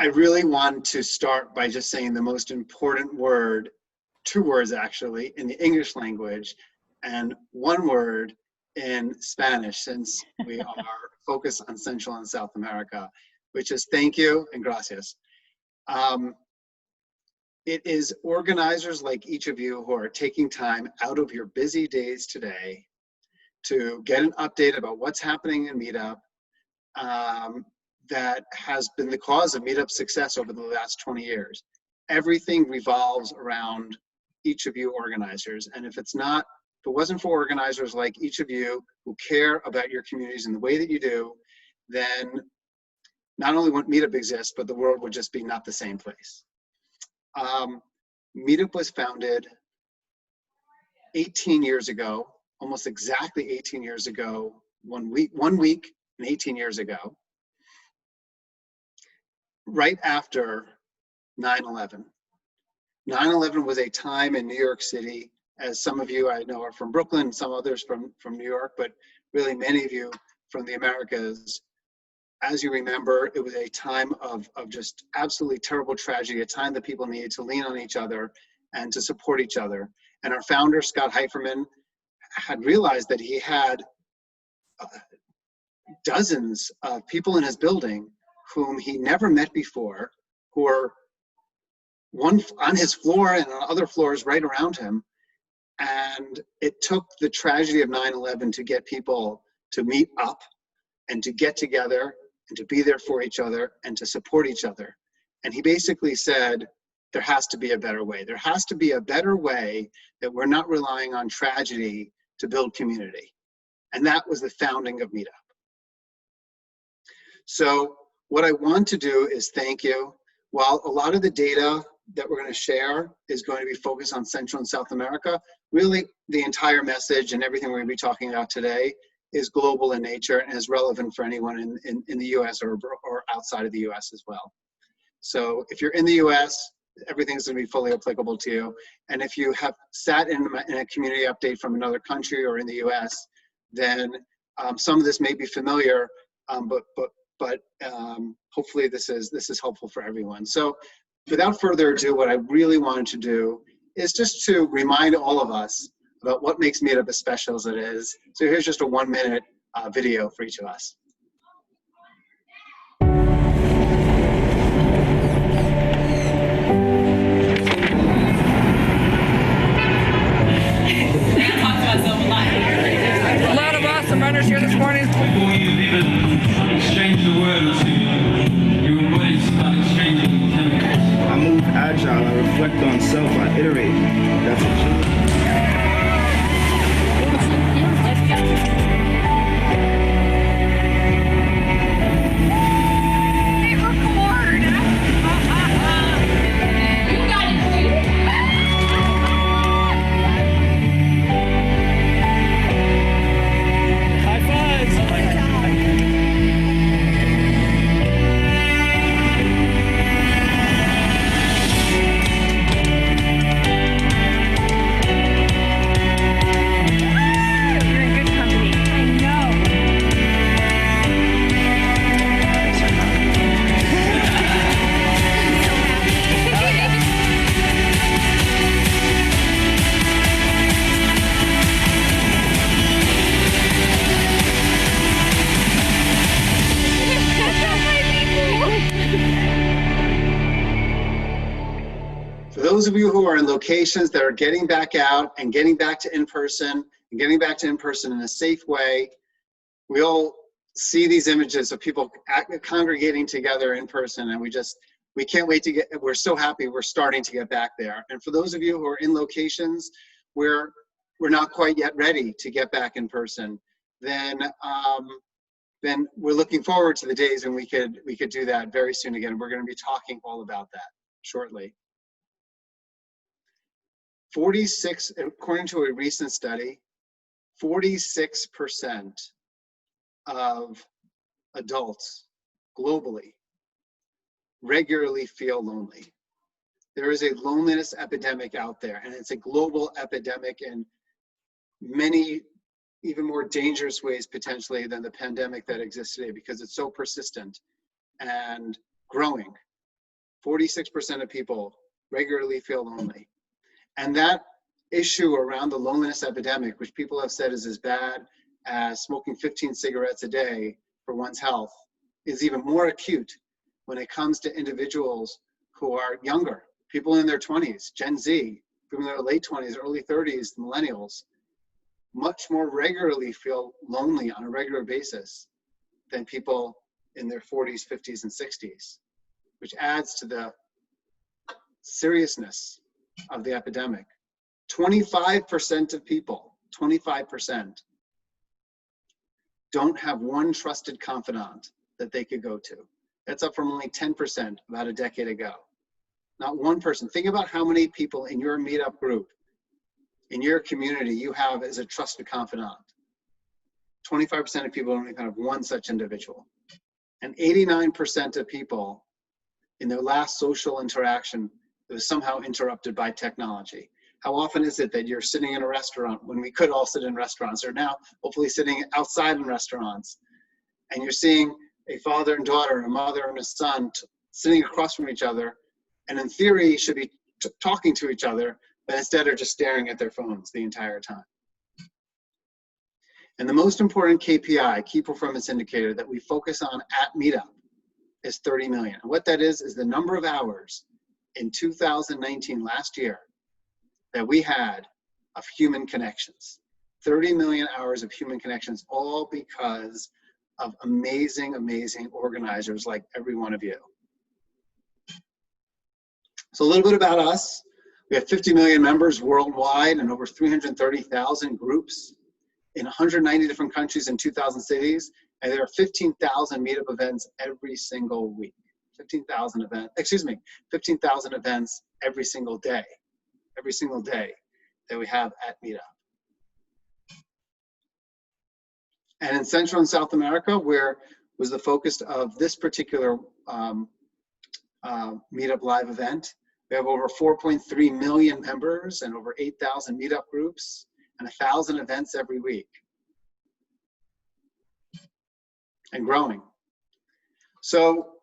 I really want to start by just saying the most important word, two words actually, in the English language, and one word in Spanish, since we are focused on Central and South America, which is thank you and gracias. It is organizers like each of you who are taking time out of your busy days today to get an update about what's happening in Meetup that has been the cause of Meetup's success over the last 20 years. Everything revolves around each of you organizers. And if it wasn't for organizers like each of you who care about your communities in the way that you do, then not only wouldn't Meetup exist, but the world would just be not the same place. Meetup was founded 18 years ago, almost exactly 18 years ago, one week and 18 years ago, right after 9/11. 9/11 was a time in New York City, as some of you I know are from Brooklyn, some others from New York, but really many of you from the Americas. As you remember, it was a time of just absolutely terrible tragedy, a time that people needed to lean on each other and to support each other. And our founder, Scott Heiferman, had realized that he had dozens of people in his building whom he never met before, who were one on his floor and on other floors right around him. And it took the tragedy of 9/11 to get people to meet up and to get together and to be there for each other and to support each other. And he basically said, there has to be a better way. There has to be a better way that we're not relying on tragedy to build community. And that was the founding of Meetup. So what I want to do is thank you. While a lot of the data that we're going to share is going to be focused on Central and South America, really the entire message and everything we're going to be talking about today is global in nature and is relevant for anyone in the US or outside of the US as well. So if you're in the US, everything's going to be fully applicable to you. And if you have sat in a community update from another country or in the US, then some of this may be familiar, but hopefully this is helpful for everyone. So without further ado, what I really wanted to do is just to remind all of us about what makes Meetup as special as it is. So here's just a 1-minute video for each of us. A lot of awesome runners here this morning. Before you even exchange the word or two, your body start exchanging chemicals. I move agile, I reflect on self, I iterate. That's it. Those of you who are in locations that are getting back out and getting back to in-person and getting back to in-person in a safe way, we all see these images of people congregating together in person, and we can't wait to we're so happy we're starting to get back there. And for those of you who are in locations where we're not quite yet ready to get back in person, then we're looking forward to the days when we could do that very soon again. We're going to be talking all about that shortly. 46, according to a recent study, 46% of adults globally regularly feel lonely. There is a loneliness epidemic out there, and it's a global epidemic in many even more dangerous ways potentially than the pandemic that exists today, because it's so persistent and growing. 46% of people regularly feel lonely. And that issue around the loneliness epidemic, which people have said is as bad as smoking 15 cigarettes a day for one's health, is even more acute when it comes to individuals who are younger, people in their 20s, Gen Z, people in their late 20s, early 30s, millennials, much more regularly feel lonely on a regular basis than people in their 40s, 50s, and 60s, which adds to the seriousness of the epidemic. 25% of people, 25%, don't have one trusted confidant that they could go to. That's up from only 10% about a decade ago. Not one person. Think about how many people in your meetup group, in your community, you have as a trusted confidant. 25% of people don't even have one such individual. And 89% of people in their last social interaction was somehow interrupted by technology. How often is it that you're sitting in a restaurant when we could all sit in restaurants, or now hopefully sitting outside in restaurants, and you're seeing a father and daughter, a mother and a son sitting across from each other, and in theory should be talking to each other, but instead are just staring at their phones the entire time. And the most important KPI, key performance indicator, that we focus on at Meetup is 30 million. And what that is the number of hours in 2019, last year, that we had of human connections. 30 million hours of human connections, all because of amazing, amazing organizers like every one of you. So a little bit about us. We have 50 million members worldwide and over 330,000 groups in 190 different countries and 2,000 cities. And there are 15,000 meetup events every single week. 15,000 events every single day that we have at Meetup. And in Central and South America, where was the focus of this particular Meetup Live event, we have over 4.3 million members and over 8,000 meetup groups and 1,000 events every week. And growing. So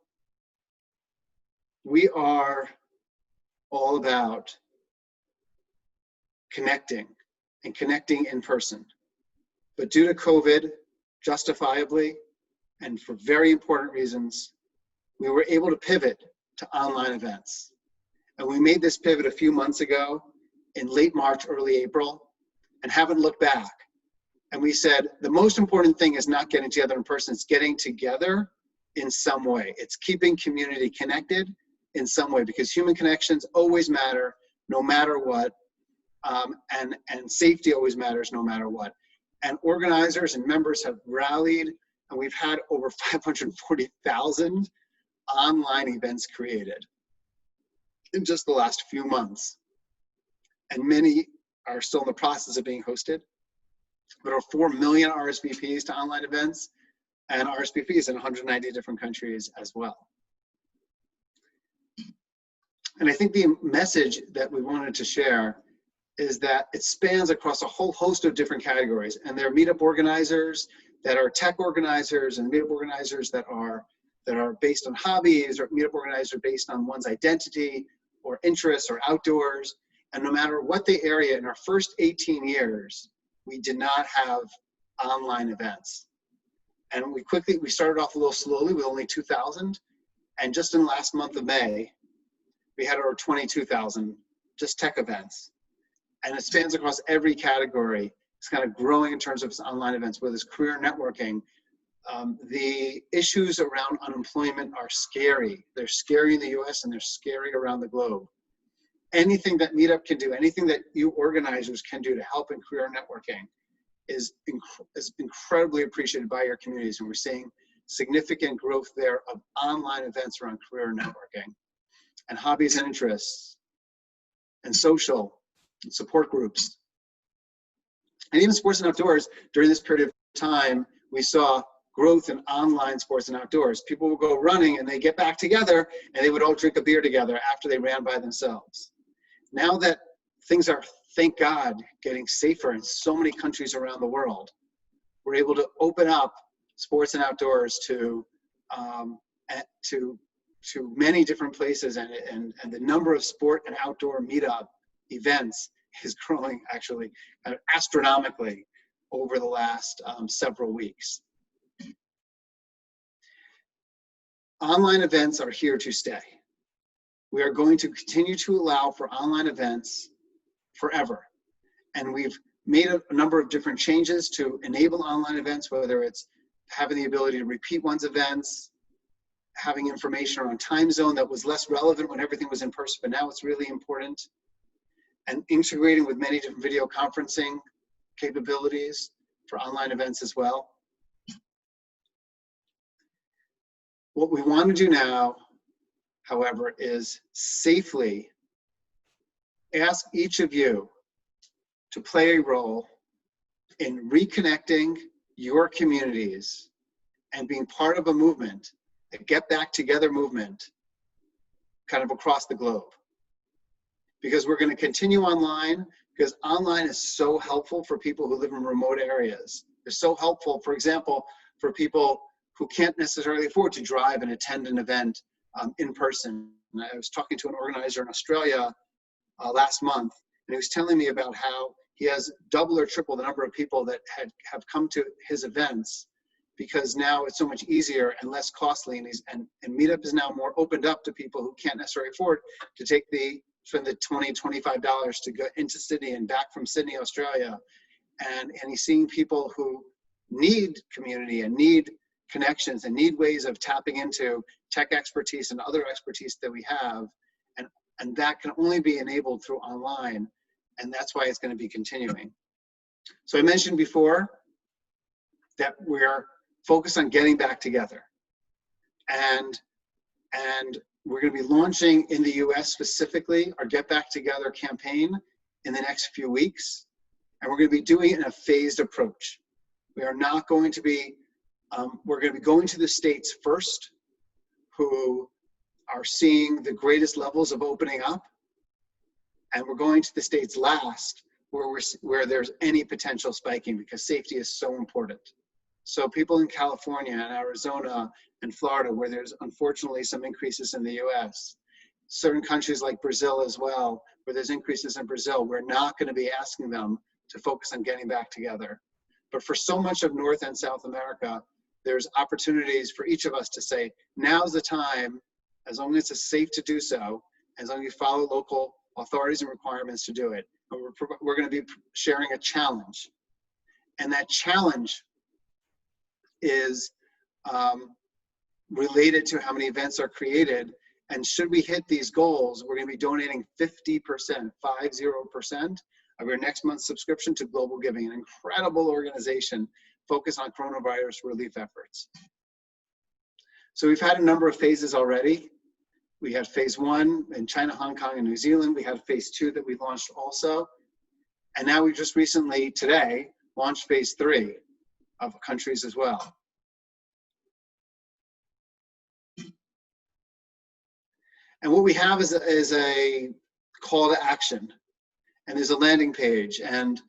we are all about connecting and connecting in person. But due to COVID, justifiably, and for very important reasons, we were able to pivot to online events. And we made this pivot a few months ago in late March, early April, and haven't looked back. And we said, the most important thing is not getting together in person, it's getting together in some way. It's keeping community connected in some way, because human connections always matter, no matter what. And safety always matters no matter what. And organizers and members have rallied, and we've had over 540,000 online events created in just the last few months. And many are still in the process of being hosted. There are 4 million RSVPs to online events, and RSVPs in 190 different countries as well. And I think the message that we wanted to share is that it spans across a whole host of different categories. And there are meetup organizers that are tech organizers, and meetup organizers that are based on hobbies, or meetup organizers based on one's identity or interests or outdoors. And no matter what the area, in our first 18 years, we did not have online events. And we started off a little slowly with only 2,000. And just in the last month of May, we had over 22,000 just tech events. And it spans across every category. It's kind of growing in terms of its online events, whether it's career networking. The issues around unemployment are scary. They're scary in the US and they're scary around the globe. Anything that Meetup can do, anything that you organizers can do to help in career networking is incredibly appreciated by your communities. And we're seeing significant growth there of online events around career networking and hobbies and interests and social and support groups. And even sports and outdoors. During this period of time, we saw growth in online sports and outdoors. People would go running and they get back together and they would all drink a beer together after they ran by themselves. Now that things are, thank God, getting safer in so many countries around the world, we're able to open up sports and outdoors to to many different places, and the number of sport and outdoor meetup events is growing actually astronomically over the last several weeks. Online events are here to stay. We are going to continue to allow for online events forever. And we've made a number of different changes to enable online events, whether it's having the ability to repeat one's events, having information around time zone that was less relevant when everything was in person, but now it's really important, and integrating with many different video conferencing capabilities for online events as well. What we want to do now, however, is safely ask each of you to play a role in reconnecting your communities and being part of a movement, a Get Back Together movement, kind of across the globe. Because we're going to continue online, because online is so helpful for people who live in remote areas. It's so helpful, for example, for people who can't necessarily afford to drive and attend an event in person. And I was talking to an organizer in Australia last month, and he was telling me about how he has double or triple the number of people that have come to his events, because now it's so much easier and less costly, and Meetup is now more opened up to people who can't necessarily afford to spend the $20, $25 to go into Sydney and back from Sydney, Australia. And he's seeing people who need community and need connections and need ways of tapping into tech expertise and other expertise that we have. And that can only be enabled through online. And that's why it's going to be continuing. So I mentioned before that we're focused on getting back together. And we're going to be launching in the US specifically our Get Back Together campaign in the next few weeks. And we're going to be doing it in a phased approach. We are not going to be, we're going to be going to the states first, who are seeing the greatest levels of opening up. And we're going to the states last, where there's any potential spiking, because safety is so important. So people in California and Arizona and Florida, where there's unfortunately some increases in the US, certain countries like Brazil as well, where there's increases in Brazil, we're not going to be asking them to focus on getting back together. But for so much of North and South America, there's opportunities for each of us to say, now's the time, as long as it's safe to do so, as long as you follow local authorities and requirements to do it. And we're going to be sharing a challenge. And that challenge is related to how many events are created. And should we hit these goals, we're going to be donating 50%, 50% of your next month's subscription to Global Giving, an incredible organization focused on coronavirus relief efforts. So we've had a number of phases already. We had phase 1 in China, Hong Kong, and New Zealand. We had phase 2 that we launched also. And now we just recently, today, launched phase 3 of countries as well. And what we have is a call to action. And there's a landing page. And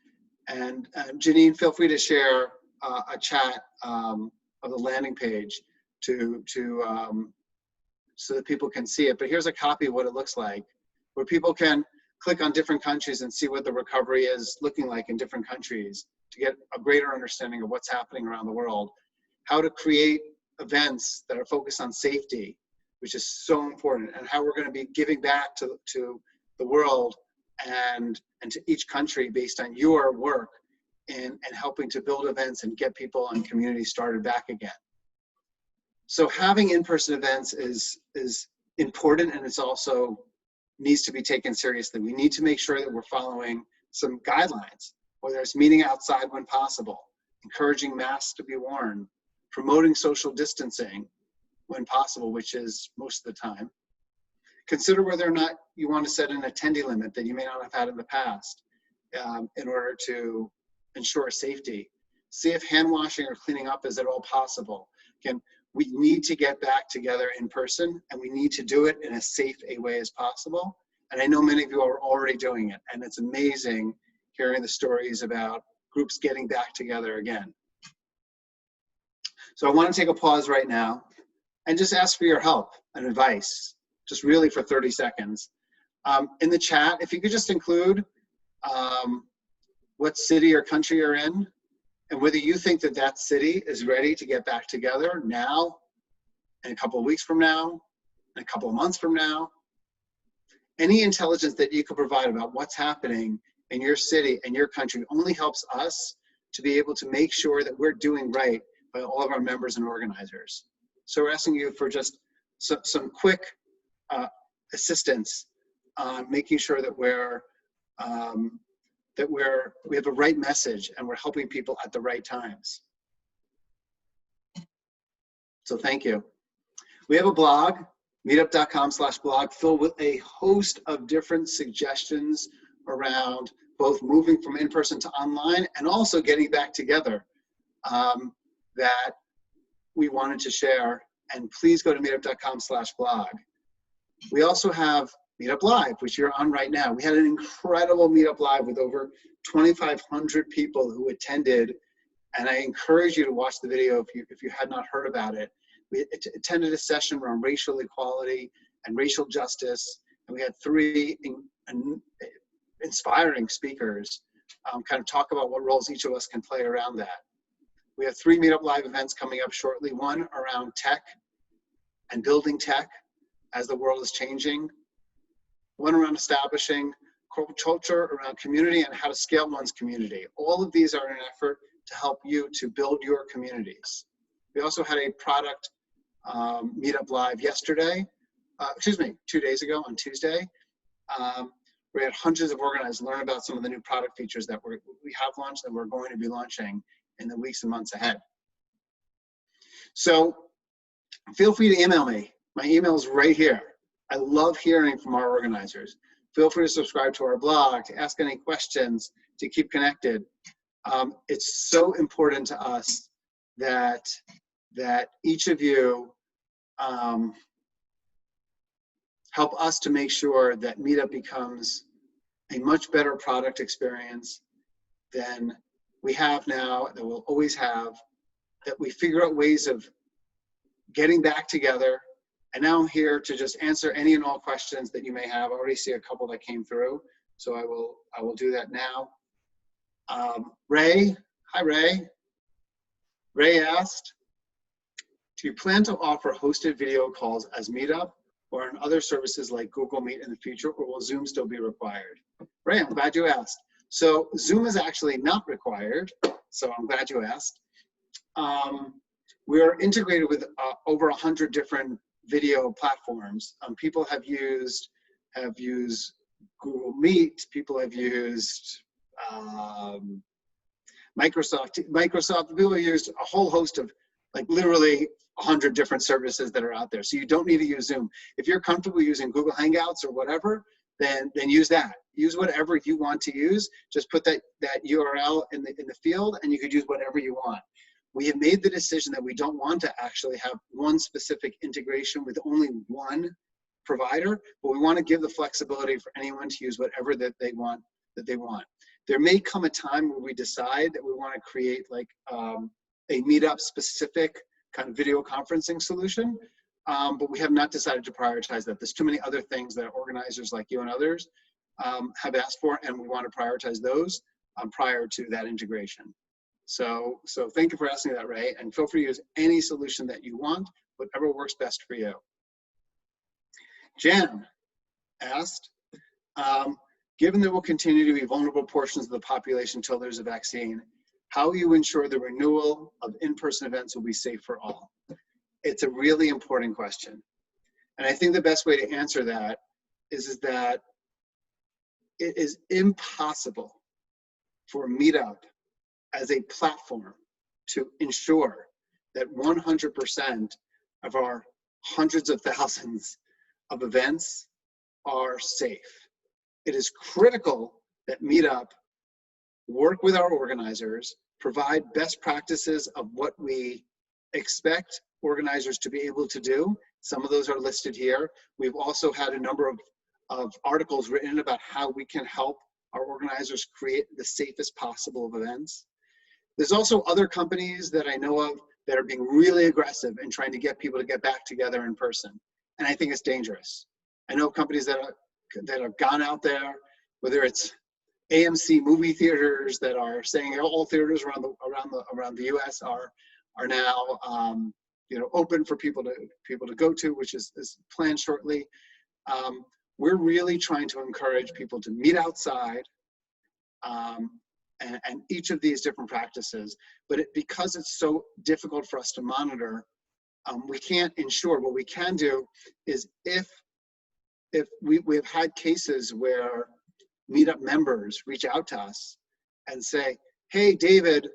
Janine, feel free to share a chat of the landing page so that people can see it. But here's a copy of what it looks like, where people can click on different countries and see what the recovery is looking like in different countries to get a greater understanding of what's happening around the world, how to create events that are focused on safety, which is so important, and how we're going to be giving back to the world and to each country based on your work and helping to build events and get people and communities started back again. So having in-person events is important, and it's also needs to be taken seriously. We need to make sure that we're following some guidelines, whether it's meeting outside when possible, encouraging masks to be worn, promoting social distancing when possible, which is most of the time. Consider whether or not you want to set an attendee limit that you may not have had in the past in order to ensure safety. See if hand washing or cleaning up is at all possible. Again, we need to get back together in person, and we need to do it in as safe a way as possible. And I know many of you are already doing it, and it's amazing hearing the stories about groups getting back together again. So I want to take a pause right now and just ask for your help and advice, just really for 30 seconds. In the chat, if you could just include what city or country you're in, and whether you think that that city is ready to get back together now, in a couple of weeks from now, in a couple of months from now. Any intelligence that you could provide about what's happening in your city and your country only helps us to be able to make sure that we're doing right by all of our members and organizers. So we're asking you for just some quick assistance on making sure that we have a right message and we're helping people at the right times. So thank you. We have a blog, meetup.com/blog, filled with a host of different suggestions around both moving from in-person to online and also getting back together that we wanted to share. And please go to meetup.com/blog. We also have Meetup Live, which you're on right now. We had an incredible Meetup Live with over 2,500 people who attended, and I encourage you to watch the video if you had not heard about it. We attended a session around racial equality and racial justice, and we had 3 inspiring speakers kind of talk about what roles each of us can play around that. We have 3 Meetup Live events coming up shortly, one around tech and building tech as the world is changing, one around establishing corporate culture around community and how to scale one's community. All of these are in an effort to help you to build your communities. We also had a product Meetup Live yesterday, 2 days ago on Tuesday. We had hundreds of organizers learn about some of the new product features that we have launched and we're going to be launching in the weeks and months ahead. So feel free to email me. My email is right here. I love hearing from our organizers. Feel free to subscribe to our blog, to ask any questions, to keep connected. It's so important to us that each of you help us to make sure that Meetup becomes a much better product experience than we have now, that we'll always have, that we figure out ways of getting back together. And now I'm here to just answer any and all questions that you may have. I already see a couple that came through, so I will do that now. Ray, hi Ray. Ray asked, do you plan to offer hosted video calls as Meetup or on other services like Google Meet in the future, or will Zoom still be required? Ray, I'm glad you asked. So Zoom is actually not required, so I'm glad you asked. We're integrated with over 100 different video platforms. People have used Google Meet. People have used Microsoft. People have used a whole host of, like, literally 100 different services that are out there. So you don't need to use Zoom. If you're comfortable using Google Hangouts or whatever, then use that. Use whatever you want to use. Just put that URL in the field, and you could use whatever you want. We have made the decision that we don't want to actually have one specific integration with only one provider, but we want to give the flexibility for anyone to use whatever that they want. There may come a time where we decide that we want to create like a Meetup specific kind of video conferencing solution, but we have not decided to prioritize that. There's too many other things that organizers like you and others have asked for, and we want to prioritize those prior to that integration. So thank you for asking that, Ray, and feel free to use any solution that you want, whatever works best for you. Jan asked, given there will continue to be vulnerable portions of the population until there's a vaccine, how will you ensure the renewal of in-person events will be safe for all? It's a really important question. And I think the best way to answer that is that it is impossible for Meetup as a platform to ensure that 100% of our hundreds of thousands of events are safe. It is critical that Meetup work with our organizers, provide best practices of what we expect organizers to be able to do. Some of those are listed here. We've also had a number of articles written about how we can help our organizers create the safest possible of events. There's also other companies that I know of that are being really aggressive in trying to get people to get back together in person. And I think it's dangerous. I know companies that have gone out there, whether it's AMC movie theaters that are saying all theaters around the U.S. are now open for people to go to, which is planned shortly. We're really trying to encourage people to meet outside, and each of these different practices. But because it's so difficult for us to monitor, we can't ensure. What we can do is if we've had cases where Meetup members reach out to us and say, hey, David,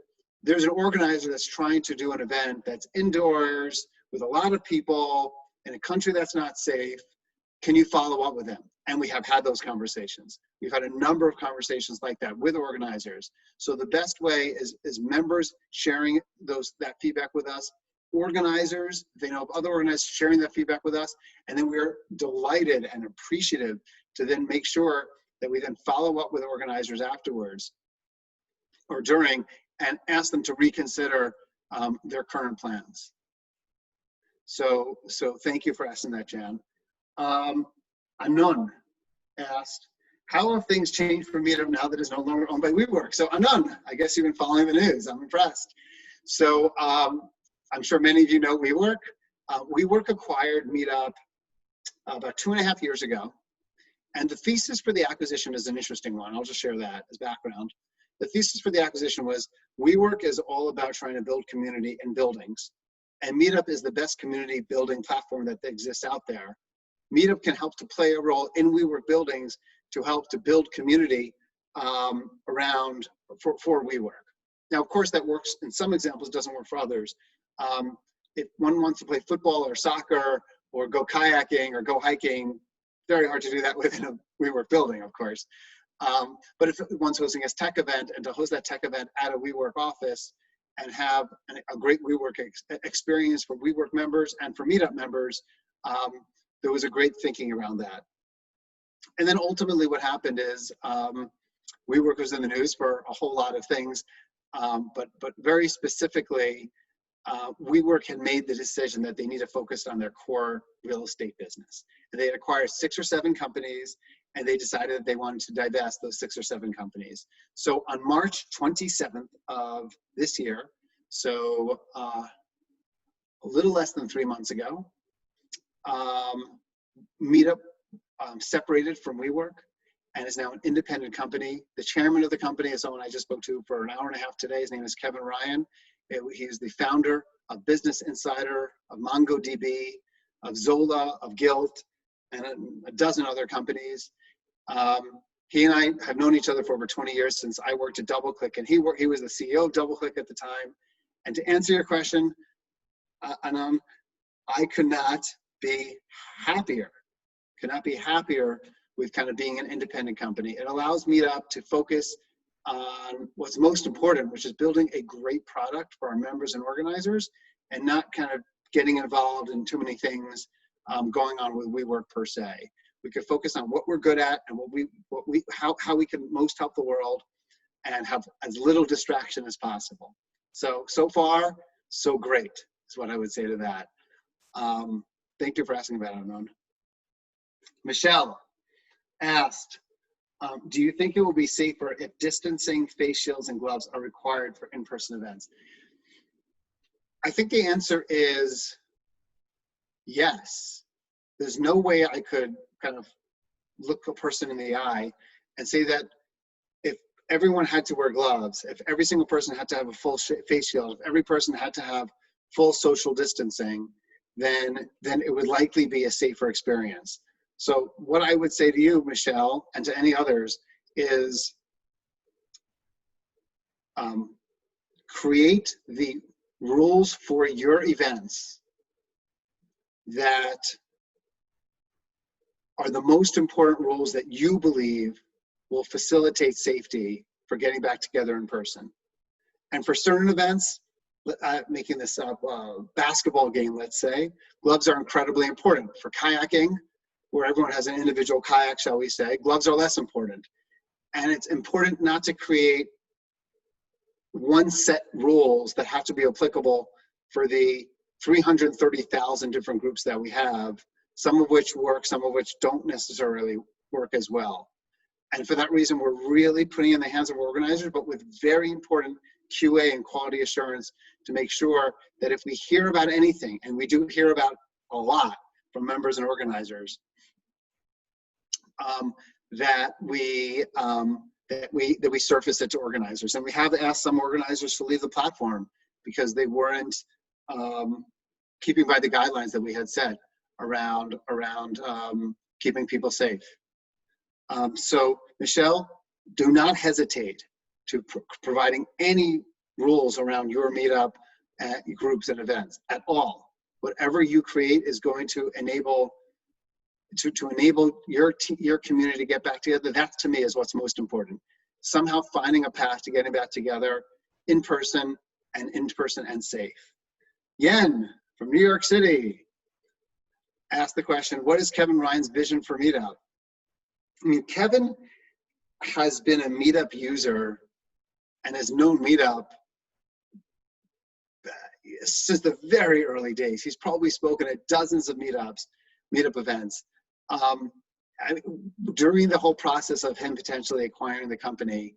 there's an organizer that's trying to do an event that's indoors with a lot of people in a country that's not safe. Can you follow up with them? And we have had those conversations. We've had a number of conversations like that with organizers. So the best way is members sharing that feedback with us, organizers, if they know of other organizers, sharing that feedback with us, and then we're delighted and appreciative to then make sure that we then follow up with organizers afterwards or during and ask them to reconsider their current plans. So thank you for asking that, Jan. Anun asked, how have things changed for Meetup now that it's no longer owned by WeWork? So Anun, I guess you've been following the news. I'm impressed. So I'm sure many of you know WeWork. WeWork acquired Meetup about 2.5 years ago. And the thesis for the acquisition is an interesting one. I'll just share that as background. The thesis for the acquisition was WeWork is all about trying to build community in buildings. And Meetup is the best community building platform that exists out there. Meetup can help to play a role in WeWork buildings to help to build community around for WeWork. Now, of course, that works in some examples, doesn't work for others. If one wants to play football or soccer or go kayaking or go hiking, very hard to do that within a WeWork building, of course. But if one's hosting a tech event, and to host that tech event at a WeWork office and have a great WeWork experience for WeWork members and for Meetup members, there was a great thinking around that. And then ultimately what happened is WeWork was in the news for a whole lot of things, but very specifically, WeWork had made the decision that they need to focus on their core real estate business. And they had acquired 6 or 7 companies, and they decided that they wanted to divest those 6 or 7 companies. So on March 27th of this year, so a little less than 3 months ago, Meetup separated from WeWork and is now an independent company. The chairman of the company is someone I just spoke to for an hour and a half today. His name is Kevin Ryan. He's the founder of Business Insider, of MongoDB, of Zola, of Gilt, and a dozen other companies. He and I have known each other for over 20 years since I worked at DoubleClick, and he was the CEO of DoubleClick at the time. And to answer your question, Anam, I could not be happier with kind of being an independent company. It allows Meetup to focus on what's most important, which is building a great product for our members and organizers, and not kind of getting involved in too many things going on with WeWork per se. We could focus on what we're good at and how we can most help the world and have as little distraction as possible. So far, so great is what I would say to that. Thank you for asking about it, Anon. Michelle asked, do you think it will be safer if distancing, face shields, and gloves are required for in-person events? I think the answer is yes. There's no way I could kind of look a person in the eye and say that if everyone had to wear gloves, if every single person had to have a full face shield, if every person had to have full social distancing, then it would likely be a safer experience. So what I would say to you, Michelle, and to any others is create the rules for your events that are the most important rules that you believe will facilitate safety for getting back together in person. And for certain events, making this up, basketball game, let's say, gloves are incredibly important. For kayaking, where everyone has an individual kayak, shall we say, gloves are less important. And it's important not to create one set rules that have to be applicable for the 330,000 different groups that we have, some of which work, some of which don't necessarily work as well. And for that reason, we're really putting in the hands of organizers, but with very important QA and quality assurance to make sure that if we hear about anything, and we do hear about a lot from members and organizers, that we surface it to organizers. And we have asked some organizers to leave the platform because they weren't keeping by the guidelines that we had set around keeping people safe. So Michelle, do not hesitate to providing any rules around your meetup groups and events at all. Whatever you create is going to enable your community to get back together. That to me is what's most important. Somehow finding a path to getting back together in person and safe. Yen from New York City asked the question, what is Kevin Ryan's vision for Meetup? I mean, Kevin has been a Meetup user and has known Meetup since the very early days. He's probably spoken at dozens of Meetup events. During the whole process of him potentially acquiring the company,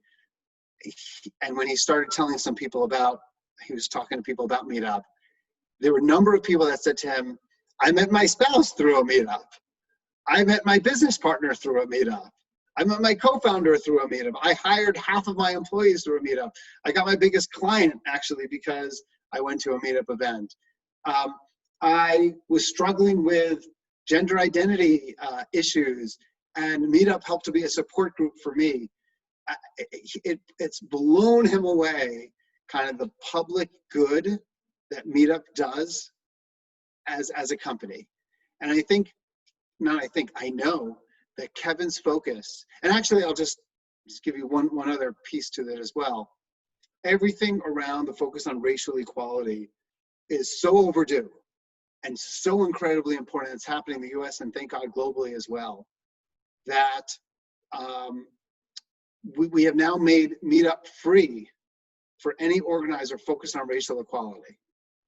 and when he started telling some people about, he was talking to people about Meetup, there were a number of people that said to him, I met my spouse through a Meetup. I met my business partner through a Meetup. I met my co-founder through a Meetup. I hired half of my employees through a Meetup. I got my biggest client actually because I went to a Meetup event. I was struggling with gender identity issues, and Meetup helped to be a support group for me. It's blown him away, kind of the public good that Meetup does as a company. And I know that Kevin's focus, and actually I'll just give you one other piece to that as well. Everything around the focus on racial equality is so overdue and so incredibly important. It's happening in the US and thank God globally as well, that we have now made Meetup free for any organizer focused on racial equality.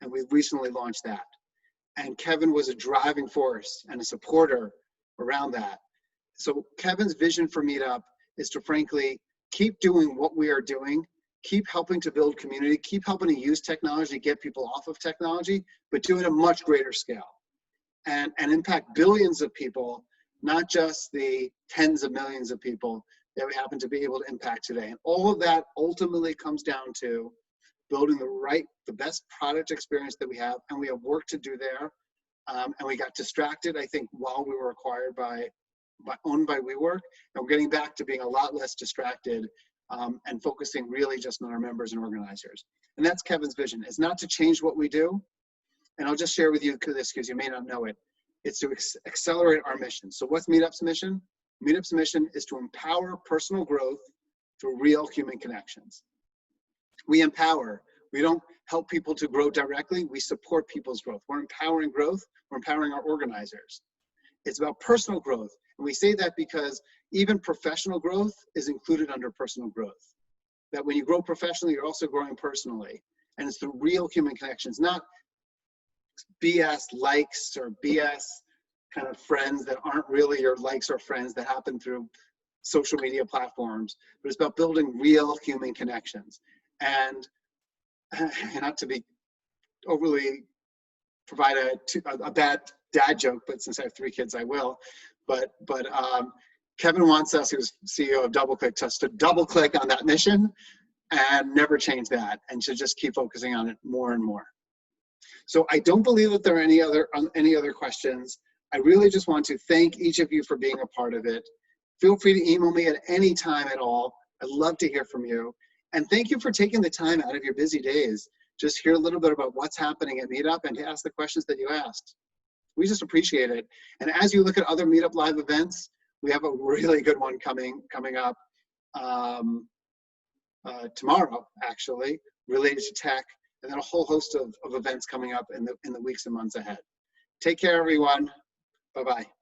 And we've recently launched that. And Kevin was a driving force and a supporter around that. So Kevin's vision for Meetup is to frankly keep doing what we are doing, keep helping to build community, keep helping to use technology to get people off of technology, but do it at a much greater scale and impact billions of people, not just the tens of millions of people that we happen to be able to impact today. And all of that ultimately comes down to building the best product experience that we have, and we have work to do there. And we got distracted, I think, while we were acquired owned by WeWork, and we're getting back to being a lot less distracted and focusing really just on our members and organizers. And that's Kevin's vision. It's not to change what we do, and I'll just share with you this because you may not know it. It's to accelerate our mission. So what's Meetup's mission? Meetup's mission is to empower personal growth through real human connections. We empower. We don't help people to grow directly. We support people's growth. We're empowering growth. We're empowering our organizers. It's about personal growth. And we say that because even professional growth is included under personal growth. That when you grow professionally, you're also growing personally. And it's the real human connections, not BS likes or BS kind of friends that aren't really your likes or friends that happen through social media platforms, but it's about building real human connections. And not to be overly provide a bad dad joke, but since I have 3 kids, I will. But Kevin wants us, who's CEO of DoubleClick, us to double click on that mission and never change that, and to just keep focusing on it more and more. So I don't believe that there are any other questions. I really just want to thank each of you for being a part of it. Feel free to email me at any time at all. I'd love to hear from you. And thank you for taking the time out of your busy days, just hear a little bit about what's happening at Meetup and to ask the questions that you asked. We just appreciate it. And as you look at other Meetup Live events, we have a really good one coming up tomorrow, actually, related to tech, and then a whole host of events coming up in the weeks and months ahead. Take care, everyone. Bye-bye.